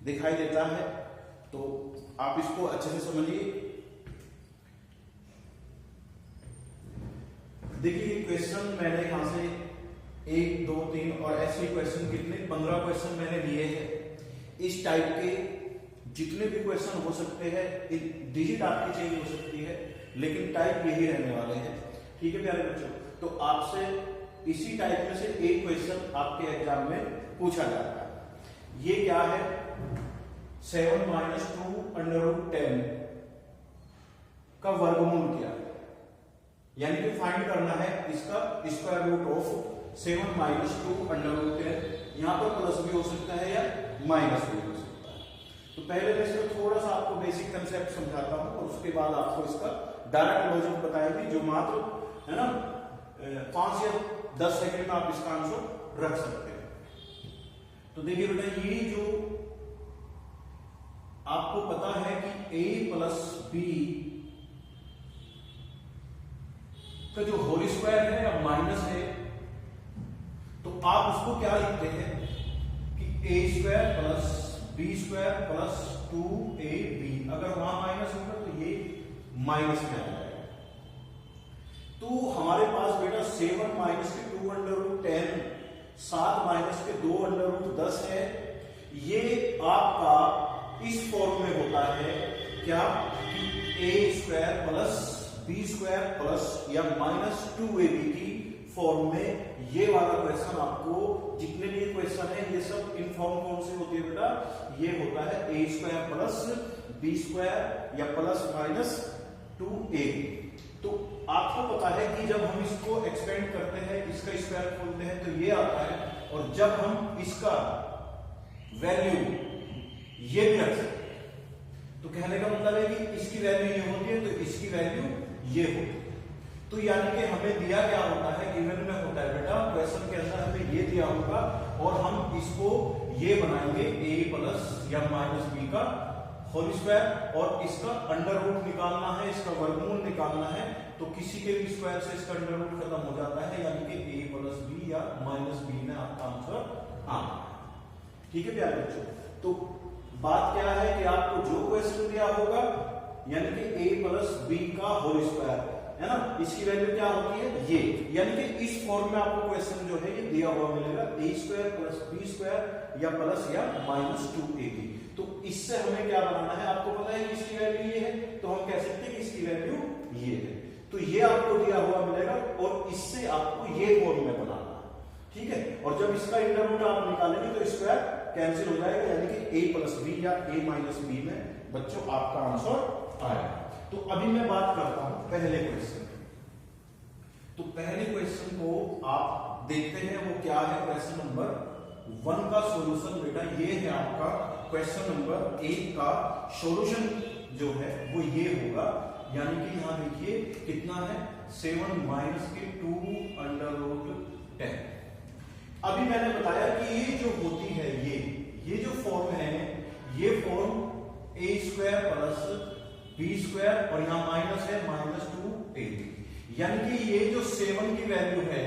दिखाई देता है। तो आप इसको अच्छे से समझिए। देखिए क्वेश्चन मैंने यहां से 1 2 3 और ऐसे क्वेश्चन कितने 15 क्वेश्चन मैंने लिए हैं। इस टाइप के जितने भी क्वेश्चन हो सकते हैं, डिजिट आपकी चेंज हो सकती है, लेकिन टाइप यही रहने वाले हैं। ठीक है प्यारे बच्चों, तो आपसे इसी टाइप में से एक क्वेश्चन आपके एग्जाम में पूछा जाता है। ये क्या है, 7 - 2 √10 का वर्गमूल क्या है, यानी कि फाइंड करना है इसका स्क्वायर रूट ऑफ 7 - 2 √10। यहां पर प्लस भी हो सकता है या माइनस भी हो सकता है। तो पहले मैं इसका थोड़ा सा आपको बेसिक कंसेप्ट समझाता हूं और उसके बाद आपको इसका डायरेक्ट लॉजिक बताएंगे, जो मात्र है ना 5 या 10 सेकंड में आप इसका आंसर रख सकते हैं। तो देखिए बेटा, ये जो आपको पता है कि a + b का जो होल स्क्वायर है या माइनस है, तो आप उसको क्या लिखते हैं कि a² + b² + 2ab। अगर वहां माइनस होगा तो ये माइनस में आ जाएगा। तो हमारे पास बेटा 7 - 2 √10, 7 - 2 √10 है। ये आपका इस फॉर्म में होता है क्या कि a² + b² + या -2ab की फॉर्म में। ये वाला क्वेश्चन आपको जितने भी क्वेश्चन है ये सब इन फॉर्म कौन से होती है बेटा, ये होता है a² + b² या ±2ab। तो आपको पता है कि जब हम इसको एक्सपेंड करते हैं, इसका स्क्वायर खोलते हैं तो ये आता है, और जब हम इसका वैल्यू ये भी रख सकते हैं। तो कहने का मतलब है कि इसकी वैल्यू ये होती है तो इसकी वैल्यू ये होती है। तो यानी कि हमें दिया क्या होता है, गिवन में होता है बेटा, क्वेश्चन के अंदर हमें ये दिया होगा और हम इसको ये बनाएंगे a+ या -b का होल स्क्वायर, और इसका अंडर रूट निकालना है, इसका वर्गमूल निकालना है। तो किसी के भी स्क्वायर से इसका अंडर रूट खत्म हो जाता है, यानी कि a + b या -b में आपका आंसर आना है। ठीक है प्यारे बच्चों, तो बात क्या है कि आपको जो क्वेश्चन दिया होगा, यानी कि a + b का होल स्क्वायर है ना, इसकी वैल्यू क्या होती है ये, यानी कि इस फॉर्म में आपको क्वेश्चन जो है ये दिया हुआ मिलेगा, a² + b² या प्लस या -2ab। तो इससे हमें क्या बनाना है, आपको पता है कि इसकी वैल्यू ये है, तो हम कह सकते हैं कि इसकी वैल्यू ये है। तो ये आपको दिया हुआ मिलेगा और इससे आपको ये फॉर्म में बनाना है। ठीक है, और जब इसका इंटर रूट आप निकालेंगे तो स्क्वायर कैंसिल हो जाएगा, यानी कि a + b या a - b में बच्चों आपका आंसर आएगा। तो अभी मैं बात करता हूं पहले क्वेश्चन। तो पहले क्वेश्चन को आप देखते हैं, वो क्या है, क्वेश्चन नंबर 1 का सॉल्यूशन बेटा ये है आपका। क्वेश्चन नंबर 1 का सॉल्यूशन जो है वो ये होगा, यानी कि यहां देखिए कितना है, 7 - 2 √10। अभी मैंने बताया कि ये जो होती है ये जो फॉर्म है, ये फॉर्म a² + b² और यहां माइनस है -2ab, यानी कि ये जो 7 की वैल्यू है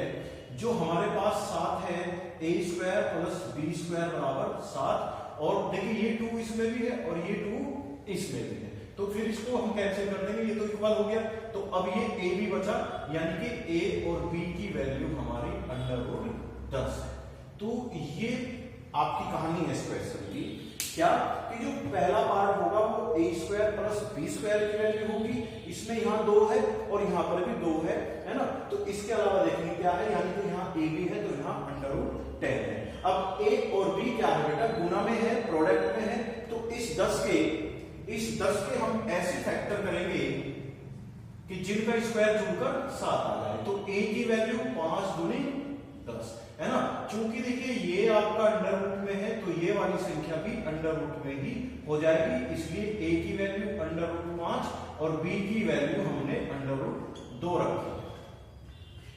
जो हमारे पास 7 है, a² + b² = 7, और देखिए ये 2 इसमें भी है और ये 2 इसमें भी है, तो फिर इसको हम कैंसिल कर देंगे, ये तो इक्वल हो गया। तो अब ये a भी बचा, यानी कि a और b की वैल्यू हमारी √10 है। तो ये आपकी कहानी है इस क्वेश्चन की, क्या कि जो पहला पार्ट होगा वो a² + b² की वैल्यू होगी, इसमें यहां 2 है और यहां पर भी 2 है ना। तो इसके अलावा देखेंगे क्या है, यानी कि यहां a भी है तो यहां √10 है। अब a और b क्या है बेटा, गुना में है, प्रोडक्ट में है, तो इस 10 के हम ऐसे फैक्टर करेंगे कि जिनका स्क्वायर जुड़कर 7 आ जाए। तो a की वैल्यू 5 × 10 है ना। चूंकि देखिए ये आपका अंडर रूट में है तो ये वाली संख्या भी अंडर रूट में ही हो जाएगी, इसलिए a की वैल्यू √5 और b की वैल्यू हमने √2 रखी।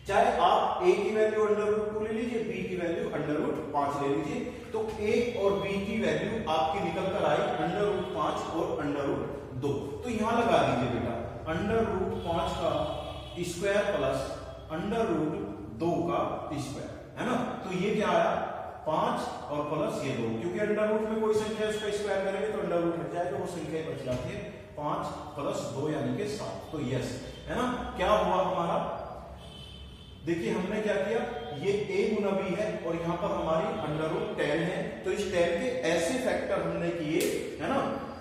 चाहे आप a की वैल्यू √2 ले लीजिए, b की वैल्यू √5 ले लीजिए, तो a और b की वैल्यू आपकी निकल कर आई √5 और √2। तो यहां लगा दीजिए बेटा, √5 का स्क्वायर प्लस √2 का स्क्वायर, है ना। तो ये क्या आया 5 और प्लस ये 2, क्योंकि अंडर रूट में कोई संख्या उसका स्क्वायर करेंगे तो अंडर रूट हट जाएगा, वो संख्या बच जाती है 5 प्लस 2 यानी कि 7। तो यस है ना, क्या हुआ हमारा, देखिए हमने क्या किया, ये a गुना b है और यहाँ पर हमारी अंडर रूट 10 है, तो इस 10 के ऐसे फैक्टर हमने किए है ना,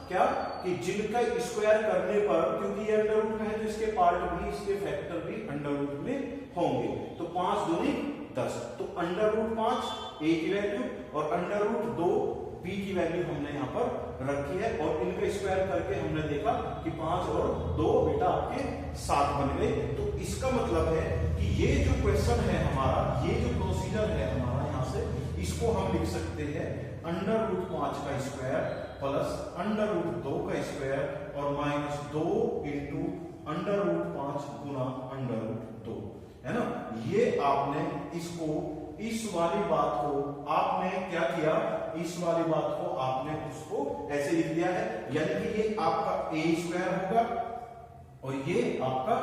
क्या कि जिनका स्क्वायर करने पर, क्योंकि ये अंडर रूट में है तो इसके पार्ट भी, इसके फैक्टर भी अंडर रूट में होंगे, तो 5 दूनी 10, तो अंडर रूट 5 a की वैल्यू और अंडर रूट 2 b की वैल्यू हमने यहाँ पर रखी है, और इनका स्क्वायर करके हमने देखा कि 5 और 2 बेटा आपके 7 बन गए। तो इसका मतलब है कि ये जो क्वेश्चन है हमारा, ये जो प्रोसीजर है हमारा, यहाँ से इसको हम लिख सकते हैं अंडर रूट 5 का स्क्वायर प्लस अंडर रूट 2 का स्क्वायर और माइनस 2 इंटू अंडर रूट 5 गुना अंडर रूट 2, है ना। ये आपने इसको, इस वाली बात को आपने क्या किया, इस वाली बात को आपने उसको ऐसे लिख दिया है, यानी कि ये आपका a स्क्वायर होगा और ये आपका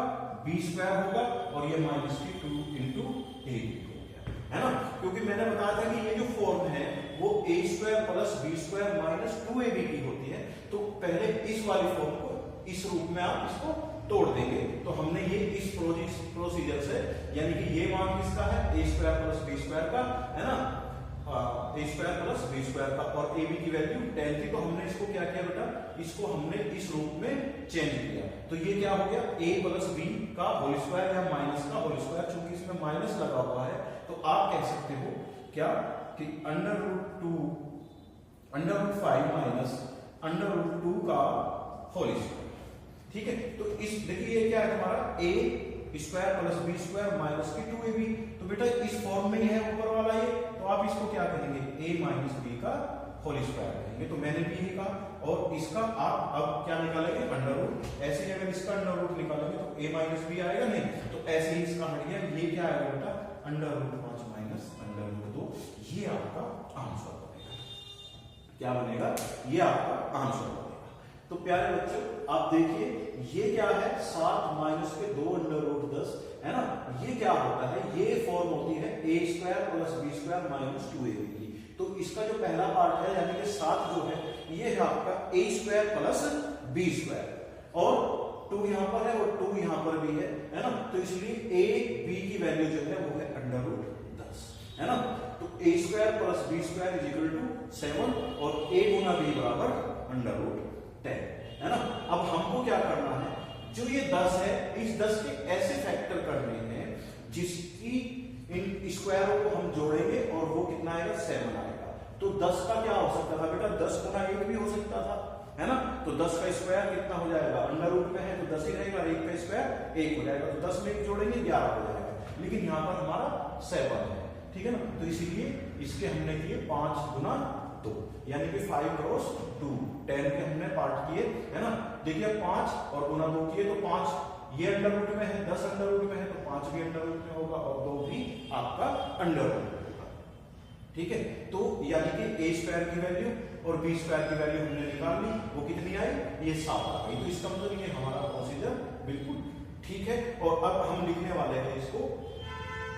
b स्क्वायर होगा और ये माइनस की 2 इंटू a हो गया, है ना, क्योंकि मैंने बताया था कि ये जो फॉर्म है वो a square plus b square minus 2ab की होती है, तो पहले इस वाली फॉर्म को इस रूप में आप इसको तोड़ देंगे, तो हमने ये इस प्रोसीजर से, यानी कि ये मान किसका है, a square plus b square का, है ना, a square plus b square का, और ab की वैल्यू 10 थी, तो हमने इसको क्या किया बेटा, इसको हमने इस रूप में चेंज किया, तो ये क्या हो गया, a प्लस b का होल स्क्वायर या माइनस का होल स्क्वायर, चूंकि इसमें माइनस लगा हुआ है तो आप कह सकते हो क्या कि under root 5 minus under root 2 का होल स्क्वायर, ठीक है। तो इस देखिए ये क्या है हमारा a square plus b square minus की 2ab, तो बेटा इस फॉर्म में ही है ऊपर वाला ये, तो आप इसको क्या कहेंगे, a माइनस b का होल स्क्वायर कहेंगे, तो मैंने भी ये कहा, और इसका आप अब क्या निकालेंगे, अंडर रूट, ऐसे ही अगर इसका अंडर रूट निकालेंगे तो a माइनस b आएगा नहीं, तो ऐसे ही इसका हट गया, ये क्या आएगा बेटा, under root 5 minus under root 2, ये आपका आंसर बनेगा, क्या बनेगा, ये आपका आंसर बनेगा। तो प्यारे बच्चों आप देखिए ये क्या है, 7 माइनस के 2 अंडर रूट 10, है ना, ये क्या होता है, ये फॉर्म होती है a square plus b square minus 2ab की, तो इसका जो पहला पार्ट है यानी कि 7 जो है ये है आपका a square plus b square, और 2 यहाँ पर है और 2 यहाँ पर भी है ना, तो इसलिए a b की वैल्यू जो है वो है अंडर रूट 10, है ना, तो a square plus b square is equal to 7 और a गुना b बराबर अंडर रूट 10, है ना। अब हमको क्या करना है, जो ये 10 है, इस 10 के ऐसे फैक्टर करने हैं जिसकी इन स्क्वायरों को हम जोड़ेंगे और वो कितना आएगा, 7 आएगा, तो 10 का क्या हो सकता था बेटा, 10 गुना 1 भी हो सकता था, है ना, तो 10 का स्क्वायर कितना हो जाएगा, अंडर रूट में है तो 10 ही रहेगा, 1 का स्क्वायर 1 हो जाएगा, तो 10 में 1 जोड़ेंगे 11 हो जाएगा, लेकिन यहाँ पर हमारा 7 है, ठीक है ना, तो इसीलिए इसके हमने किए 5 गुना 2, यानी कि 5 क्रॉस 2, 10 के हमने पार्ट किए, है ना, देखिए 5 और गुना 2 किए तो 5 ये अंडर रूट में है, 10 अंडर रूट में है तो 5 भी अंडर रूट में होगा और 2 भी आपका अंडर रूट में होगा, ठीक है। तो यानी कि a स्क्वायर की वैल्यू और b स्क्वायर की वैल्यू हमने निकाल ली, वो कितनी आई, ये 7 आ गई, तो इसका मतलब ये हमारा प्रोसीजर बिल्कुल ठीक है। और अब हम लिखने वाले हैं इसको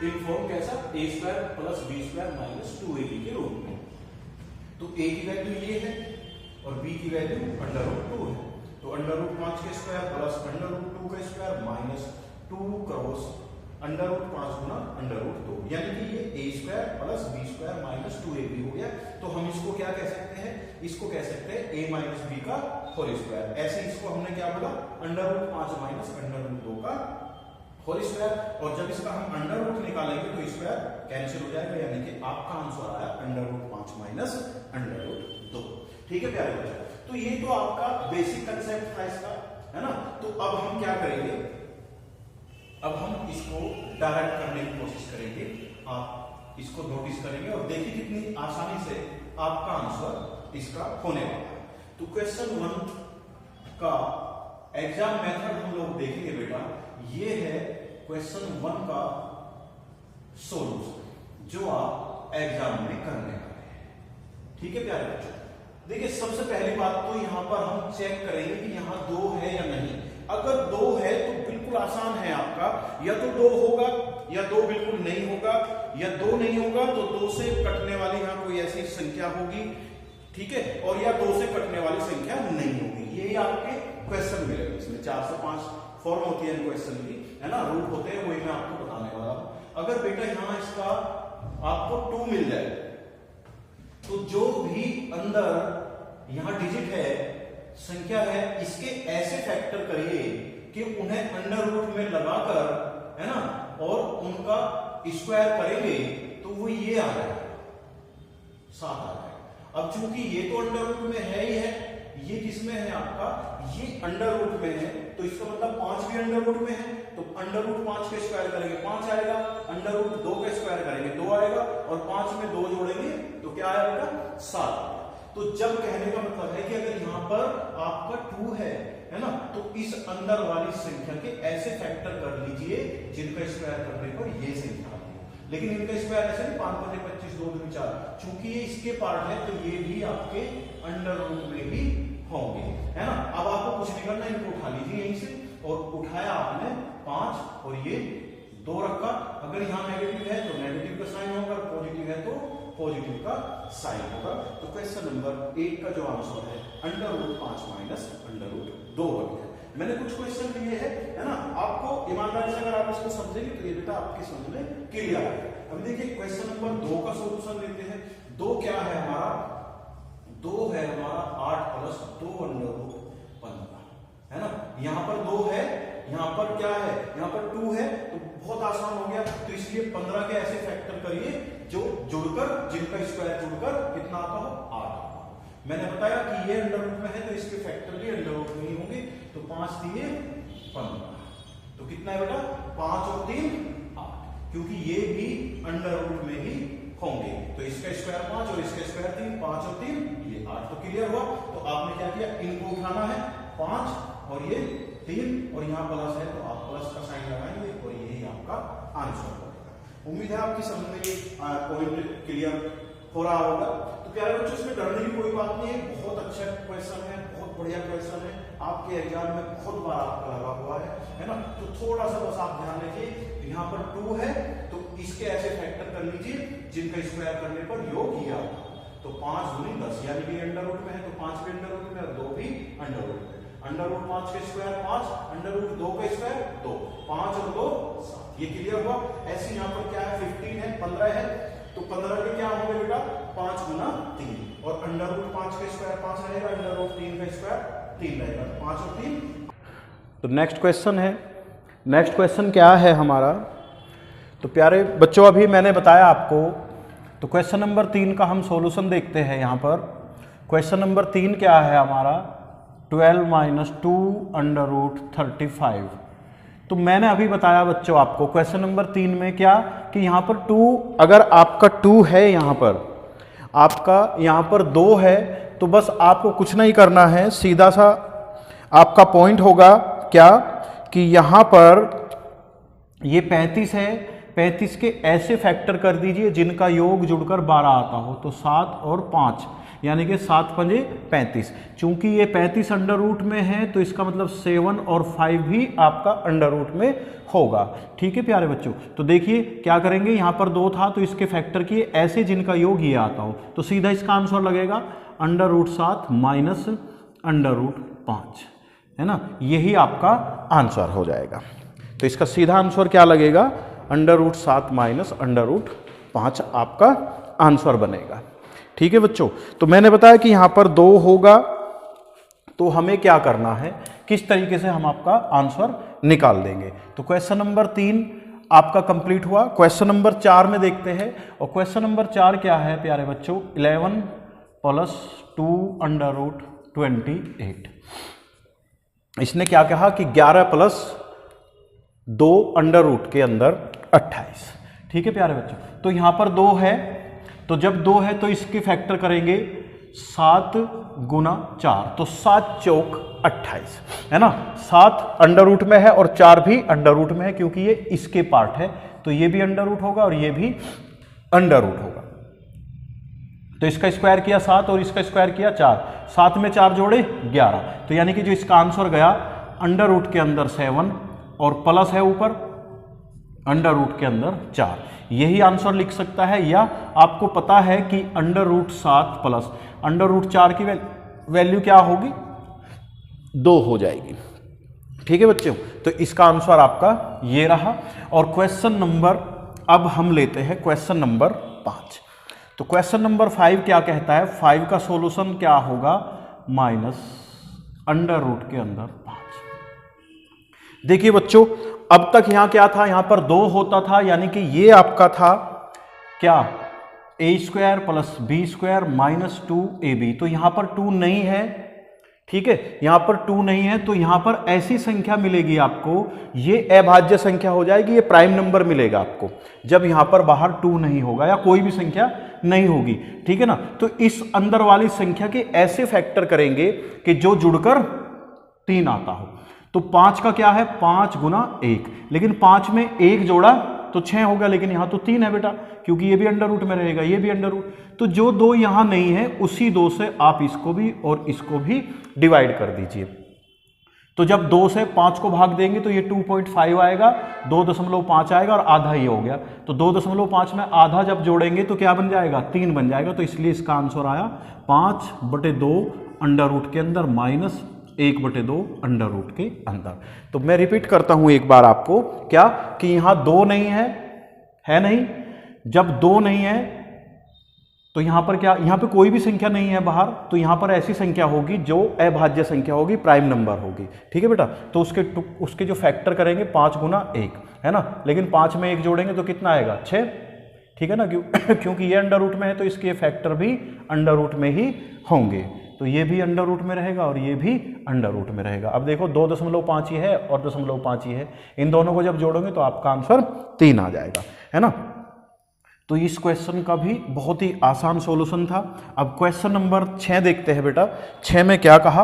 इन फॉर्म कैसा, a square plus b square minus 2ab के रूप में, तो a की वैल्यू ये है और b की वैल्यू अंडर रूट 2 है, तो अंडर रूट 5 के स्क्वायर प्लस अंडर रूट 2 का square minus 2 cross under root 5 गुना अंडर रूट 2, यानी कि ये a square plus b square minus 2ab हो गया, तो हम इसको क्या कह सकते हैं, इसको कह सकते हैं a माइनस b का होल स्क्वायर, ऐसे इसको हमने क्या बोला, under root 5 minus under root 2 का होल स्क्वायर, और जब इसका हम अंडर रूट निकालेंगे तो स्क्वायर कैंसिल हो जाएगा, यानी कि आपका आंसर आया under root 5 minus under root 2, ठीक है प्यारे बच्चों। तो ये तो आपका बेसिक कंसेप्ट था इसका, है ना, तो अब हम क्या करेंगे, अब हम इसको डायरेक्ट करने की कोशिश करेंगे, आप इसको नोटिस करेंगे और देखिए कितनी आसानी से आपका आंसर इसका होने वाला है। तो क्वेश्चन 1 का एग्जाम मेथड हम लोग देखेंगे बेटा, ये है क्वेश्चन 1 का सोल्यूशन जो आप एग्जाम में करने वाले हैं, ठीक है प्यारे बच्चों। देखिए सबसे पहली बात तो यहां पर हम चेक करेंगे कि यहां 2 है या नहीं, अगर 2 है तो बिल्कुल आसान है आपका, या तो 2 होगा या 2 बिल्कुल नहीं होगा, या 2 नहीं होगा तो 2 से कटने वाली यहाँ कोई ऐसी संख्या होगी, ठीक है, और या 2 से कटने वाली संख्या नहीं होगी। यही आपके क्वेश्चन मिलेगा। इसमें 4 से 5 फॉर्म होती है क्वेश्चन की, है ना, रूट होते हैं, वही मैं आपको बताने वाला हूं। अगर बेटा यहाँ इसका आपको 2 मिल जाए तो जो भी अंदर यहाँ डिजिट है, संख्या है, इसके ऐसे फैक्टर करिए कि उन्हें अंडर रूट में लगाकर, है ना, और उनका स्क्वायर करेंगे तो वो ये आ जाएगा, 7 आ जाएगा। अब चूंकि ये तो अंडर रूट में है ही है, ये किसमें है आपका, ये अंडर रूट में है, तो इसका मतलब 5 भी अंडर रूट में है, तो अंडर रूट 5 के स्क्वायर करेंगे 5 आएगा, अंडर रूट 2 के स्क्वायर करेंगे 2 आएगा, और 5 में 2 जोड़ेंगे तो क्या आएगा, 7। तो जब कहने का मतलब है कि अगर यहां पर आपका 2 है ना, तो इस अंदर वाली संख्या के ऐसे फैक्टर कर लीजिए जिनका स्क्वायर करने पर ये संख्या आती है। लेकिन इनका स्क्वायर ऐसे नहीं, 5 5 25 2 2 4, चूंकि ये इसके पार्ट है तो ये भी आपके अंडर रूट में ही होंगे, है ना। अब आपको कुछ नहीं करना, इनको उठा लीजिए यहीं से, और उठाया आपने 5 और ये 2 रखा। अगर यहाँ नेगेटिव है तो नेगेटिव का साइन होगा, पॉजिटिव है तो पॉजिटिव का साइन होगा। तो क्वेश्चन नंबर 8 का जो आंसर है under root 5 minus under root 2 है। मैंने कुछ क्वेश्चन लिए है ना, आपको ईमानदारी से अगर आप इसको समझेंगे तो ये बेटा आपकी समझ में क्लियर है। अब देखिए क्वेश्चन नंबर 2 का सोल्यूशन लेते हैं। 2 क्या है हमारा, 2 है हमारा 8 प्लस 2 अंडर रूट 15, है ना। यहां पर 2 है, यहां पर क्या है, यहां पर 2 है, तो बहुत आसान हो गया। तो इसलिए 15 के ऐसे फैक्टर करिए जो जुड़कर, जिनका स्क्वायर जुड़कर कितना आता हो, 8 आता हो। मैंने बताया कि ये अंडर रूट में है तो इसके फैक्टर भी अंडर रूट में ही होंगे, तो 5 3 15, तो कितना है बेटा, 5 और 3 8, क्योंकि ये भी अंडर रूट में ही होंगे। तो इसका स्क्वायर 5 और इसका स्क्वायर 3, 5 और 3 ये 8। तो क्लियर हुआ। तो आपने क्या किया, इनको उठाना है, 5 और ये 3, और यहाँ प्लस है तो आप प्लस का साइन लगाएंगे और यही आपका आंसर होगा। उम्मीद है आपकी समझ में ये पॉइंट क्लियर हो रहा होगा। तो प्यारे बच्चों, इसमें डरने की कोई बात नहीं है, बहुत अच्छा क्वेश्चन है, बहुत बढ़िया क्वेश्चन है, आपके एग्जाम में बहुत बार आपका लगा हुआ है ना। तो थोड़ा सा बस आप ध्यान रखिए, यहाँ पर 2 है तो इसके ऐसे फैक्टर कर लीजिए जिनका स्क्वायर करने पर योग ये आता है। तो 5 दूनी 10, यानी कि अंडर रूट में है तो 5 भी अंडर रूट में और 2 भी अंडर रूट में। अंडर रूट 5 के स्क्वायर 5, अंडर रूट 2 का स्क्वायर 2, 5 और 2 7। ये क्लियर हुआ। ऐसे यहाँ पर क्या है, 15 है, 15 है, तो 15 के क्या होंगे बेटा, 5 गुना 3, और अंडर रूट 5 के स्क्वायर 5 रहेगा, अंडर रूट 3 का स्क्वायर 3 रहेगा, तो 5 और 3। तो नेक्स्ट क्वेश्चन है, नेक्स्ट क्वेश्चन क्या है हमारा। तो प्यारे बच्चों, अभी मैंने बताया आपको, तो क्वेश्चन नंबर 3 का हम सॉल्यूशन देखते हैं। यहाँ पर क्वेश्चन नंबर 3 क्या है हमारा, 12 माइनस 2 अंडर रूट 35। तो मैंने अभी बताया बच्चों आपको क्वेश्चन नंबर 3 में क्या, कि यहाँ पर 2, अगर आपका 2 है, यहाँ पर आपका यहाँ पर 2 है, तो बस आपको कुछ नहीं करना है, सीधा सा आपका पॉइंट होगा क्या, कि यहाँ पर ये 35 है, 35 के ऐसे फैक्टर कर दीजिए जिनका योग जुड़कर 12 आता हो। तो 7 और 5, यानी कि 7 पंजे 35। चूंकि ये 35 अंडर रूट में है तो इसका मतलब 7 और 5 भी आपका अंडर रूट में होगा। ठीक है प्यारे बच्चों, तो देखिए क्या करेंगे, यहाँ पर 2 था तो इसके फैक्टर किए ऐसे जिनका योग ये आता हो, तो सीधा इसका आंसर लगेगा under root 7 minus under root 5, है ना। यही आपका आंसर हो जाएगा। तो इसका सीधा आंसर क्या लगेगा, under root 7 minus under root 5 आपका आंसर बनेगा। ठीक है बच्चों, तो मैंने बताया कि यहाँ पर 2 होगा, तो हमें क्या करना है, किस तरीके से हम आपका आंसर निकाल देंगे। तो क्वेश्चन नंबर 3 आपका कंप्लीट हुआ। क्वेश्चन नंबर 4 में देखते हैं, और क्वेश्चन नंबर 4 क्या है प्यारे बच्चों, 11 प्लस 2 अंडर रूट 28। इसने क्या कहा कि 11 प्लस 2 अंडर रूट के अंदर 28। ठीक है प्यारे बच्चों, तो यहां पर 2 है, तो जब 2 है तो इसके फैक्टर करेंगे 7 गुना 4, तो 7 चौक 28, है ना। 7 अंडर रूट में है और 4 भी अंडर रूट में है, क्योंकि ये इसके पार्ट है, तो ये भी अंडर रूट होगा और ये भी अंडर रूट होगा। तो इसका स्क्वायर किया 7 और इसका स्क्वायर किया 4, 7 में 4 जोड़े 11, तो यानी कि जो इसका आंसर गया अंडर रूट के अंदर 7 और प्लस है ऊपर अंडर रूट के अंदर 4, यही आंसर लिख सकता है। या आपको पता है कि under root 7 plus under root 4 की वैल्यू क्या होगी, 2 हो जाएगी। ठीक है बच्चों, तो इसका आंसर आपका ये रहा। और क्वेश्चन नंबर, अब हम लेते हैं क्वेश्चन नंबर 5। तो क्वेश्चन नंबर 5 क्या कहता है, 5 का सॉल्यूशन क्या होगा, माइनस अंडर रूट के अंदर 5। देखिए बच्चों, अब तक यहां क्या था, यहां पर 2 होता था, यानी कि ये आपका था क्या, a² plus b² minus 2ab। तो यहां पर 2 नहीं है, ठीक है, यहां पर 2 नहीं है, तो यहां पर ऐसी संख्या मिलेगी आपको, ये अभाज्य संख्या हो जाएगी, ये प्राइम नंबर मिलेगा आपको जब यहां पर बाहर 2 नहीं होगा या कोई भी संख्या नहीं होगी। ठीक है ना, तो इस अंदर वाली संख्या के ऐसे फैक्टर करेंगे कि जो जुड़कर 3 आता हो। तो 5 का क्या है, 5 गुना 1, लेकिन 5 में 1 जोड़ा तो 6 हो गया, लेकिन यहां तो 3 है बेटा, क्योंकि ये भी अंडर रूट में रहेगा, ये भी अंडर रूट। तो जो 2 यहां नहीं है, उसी 2 से आप इसको भी और इसको भी डिवाइड कर दीजिए। तो जब 2 से 5 को भाग देंगे तो ये 2.5 आएगा, 2.5 आएगा और आधा ही हो गया। तो 2.5 में आधा जब जोड़ेंगे तो क्या बन जाएगा, 3 बन जाएगा। तो इसलिए इसका आंसर आया 5/2 अंडर रूट के अंदर माइनस 1/2 अंडर रूट के अंदर। तो मैं रिपीट करता हूं एक बार आपको, क्या कि यहां 2 नहीं है नहीं, जब 2 नहीं है तो यहां पर क्या, यहां पे कोई भी संख्या नहीं है बाहर, तो यहां पर ऐसी संख्या होगी जो अभाज्य संख्या होगी, प्राइम नंबर होगी। ठीक है बेटा, तो उसके जो फैक्टर करेंगे 5 गुना 1 है ना, लेकिन 5 में 1 जोड़ेंगे तो कितना आएगा, 6। ठीक है ना, क्योंकि ये अंडर रूट में है तो इसके फैक्टर भी अंडर रूट में ही होंगे। तो ये भी अंडर रूट में रहेगा और ये भी अंडर रूट में रहेगा। अब देखो 2.5 ही है और 0.5 ही है, इन दोनों को जब जोड़ोगे तो आपका आंसर 3 आ जाएगा, है ना। तो इस क्वेश्चन का भी बहुत ही आसान सॉल्यूशन था। अब क्वेश्चन नंबर 6 देखते हैं बेटा। 6 में क्या कहा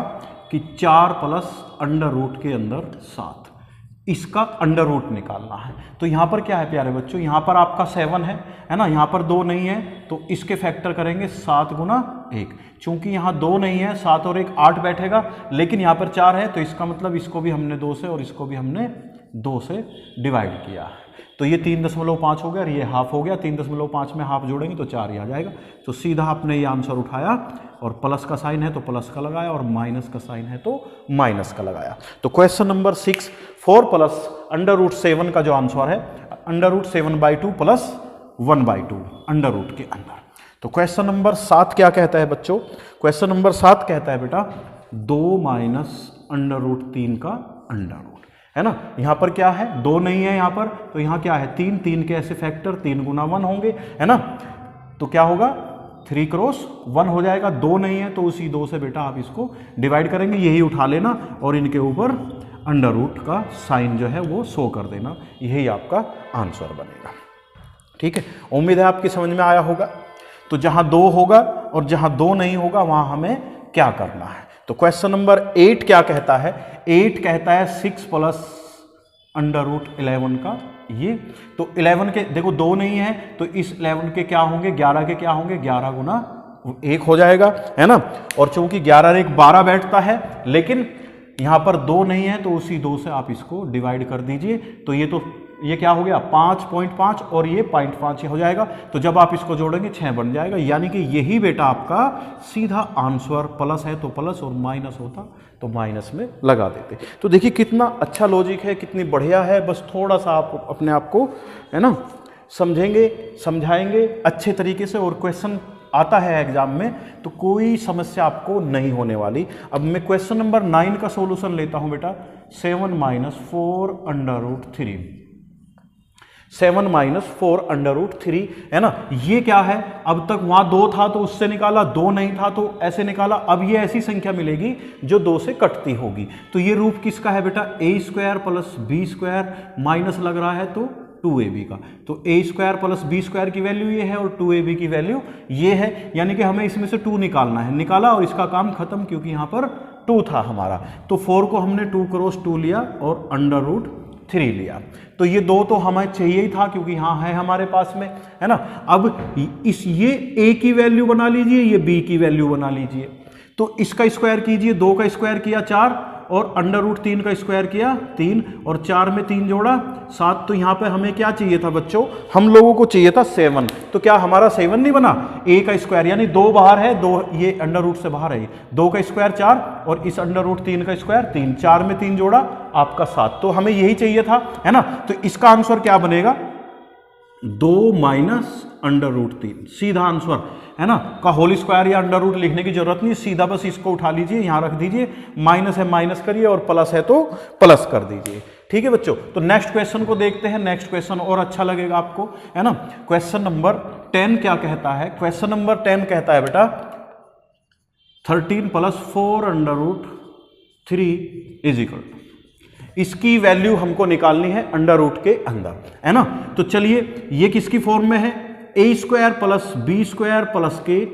कि 4 प्लस अंडर रूट के अंदर 7, इसका अंडर रूट निकालना है। तो यहाँ पर क्या है प्यारे बच्चों, यहाँ पर आपका 7 है ना, यहाँ पर 2 नहीं है, तो इसके फैक्टर करेंगे 7 गुना 1। चूंकि यहाँ 2 नहीं है, 7 और 1 8 बैठेगा, लेकिन यहाँ पर 4 है, तो इसका मतलब इसको भी हमने 2 से और इसको भी हमने 2 से डिवाइड किया। तो ये 3.5 हो गया और ये हाफ हो गया, 3.5 में हाफ जोड़ेंगे तो 4 ही आ जाएगा। तो सीधा आपने ये आंसर उठाया और प्लस का साइन है तो प्लस का लगाया और माइनस का साइन है तो माइनस का लगाया। तो question number 6, 4 plus under root 7 का जो आंसर है, under root 7/2 plus 1/2 under root के अंदर। तो क्वेश्चन नंबर 7 क्या कहता है बच्चों, क्वेश्चन नंबर 7 कहता है बेटा 2 माइनस अंडर रूट 3 का अंडर रूट, है ना। यहां पर क्या है, 2 नहीं है यहां पर, तो यहां क्या है 3 के ऐसे फैक्टर 3 गुना 1 होंगे, है ना। तो क्या होगा 3 क्रॉस 1 हो जाएगा। 2 नहीं है तो उसी 2 से बेटा आप इसको डिवाइड करेंगे, यही उठा लेना और इनके ऊपर अंडर रूट का साइन जो है वो शो कर देना, यही आपका आंसर बनेगा। ठीक है, उम्मीद है आपकी समझ में आया होगा। तो जहां 2 होगा और जहां 2 नहीं होगा वहां हमें क्या करना है। तो क्वेश्चन नंबर 8 क्या कहता है, 8 कहता है 6 प्लस अंडर रूट 11 का ये। तो 11 के देखो 2 नहीं है, तो इस 11 के क्या होंगे, 11 के क्या होंगे, 11 गुना 1 हो जाएगा, है ना। और चूंकि 11 और 1 12 बैठता है, लेकिन यहां पर 2 नहीं है तो उसी 2 से आप इसको डिवाइड कर दीजिए। तो ये क्या हो गया 5.5 और ये 0.5 हो जाएगा। तो जब आप इसको जोड़ेंगे 6 बन जाएगा, यानी कि यही बेटा आपका सीधा आंसर, प्लस है तो प्लस और माइनस होता तो माइनस में लगा देते। तो देखिए कितना अच्छा लॉजिक है, कितनी बढ़िया है। बस थोड़ा सा आप अपने आप को, है ना, समझेंगे, समझाएंगे अच्छे तरीके से और क्वेश्चन आता है एग्जाम में तो कोई समस्या आपको नहीं होने वाली। अब मैं क्वेश्चन नंबर 9 का सॉल्यूशन लेता हूं बेटा। 7 - 4 अंडर रूट 3, 7 - 4 अंडर रूट 3, है ना। ये क्या है, अब तक वहां 2 था तो उससे निकाला, 2 नहीं था तो ऐसे निकाला। अब ये ऐसी संख्या मिलेगी जो 2 से कटती होगी। तो ये रूप किसका है बेटा, a² प्लस b² माइनस लग रहा है तो 2ab का। तो a² प्लस b² की वैल्यू ये है और 2ab की वैल्यू ये है, यानी कि हमें इसमें से 2 निकालना है। निकाला और इसका काम खत्म, क्योंकि यहां पर 2 था हमारा। तो 4 को हमने 2 क्रॉस 2 लिया और अंडर रूट 3 लिया। तो ये 2 तो हमें चाहिए ही था, क्योंकि यहां है हमारे पास में, है ना। अब ये a की वैल्यू बना लीजिए, ये b की वैल्यू बना लीजिए। तो इसका स्क्वायर कीजिए, 2 का स्क्वायर किया 4 और अंडर रूट 3 का स्क्वायर किया 3 और 4 में 3 जोड़ा 7। तो यहाँ पे हमें क्या चाहिए था बच्चों, हम लोगों को चाहिए था 7। तो क्या हमारा 7 नहीं बना, a का स्क्वायर यानी 2 बाहर है, 2 ये अंडर रूट से बाहर है, 2 का स्क्वायर 4 और इस अंडर रूट 3 का स्क्वायर 3, 4 में 3 जोड़ा आपका 7। तो हमें यही चाहिए था, है ना। तो इसका आंसर क्या बनेगा, 2 माइनस अंडर रूट 3, सीधा आंसर, है ना। का होल स्क्वायर या अंडर रूट लिखने की जरूरत नहीं, सीधा बस इसको उठा लीजिए, यहां रख दीजिए, माइनस है माइनस करिए और प्लस है तो प्लस कर दीजिए। ठीक है बच्चों, तो नेक्स्ट क्वेश्चन को देखते हैं। नेक्स्ट क्वेश्चन और अच्छा लगेगा आपको, है ना। क्वेश्चन नंबर 10 क्या कहता है, क्वेश्चन नंबर 10 कहता है बेटा 13 + 4 under root 3 is equal to, इसकी वैल्यू हमको निकालनी है अंडर रूट के अंदर, है ना। तो चलिए ये किसकी फॉर्म में है, a² + b² + k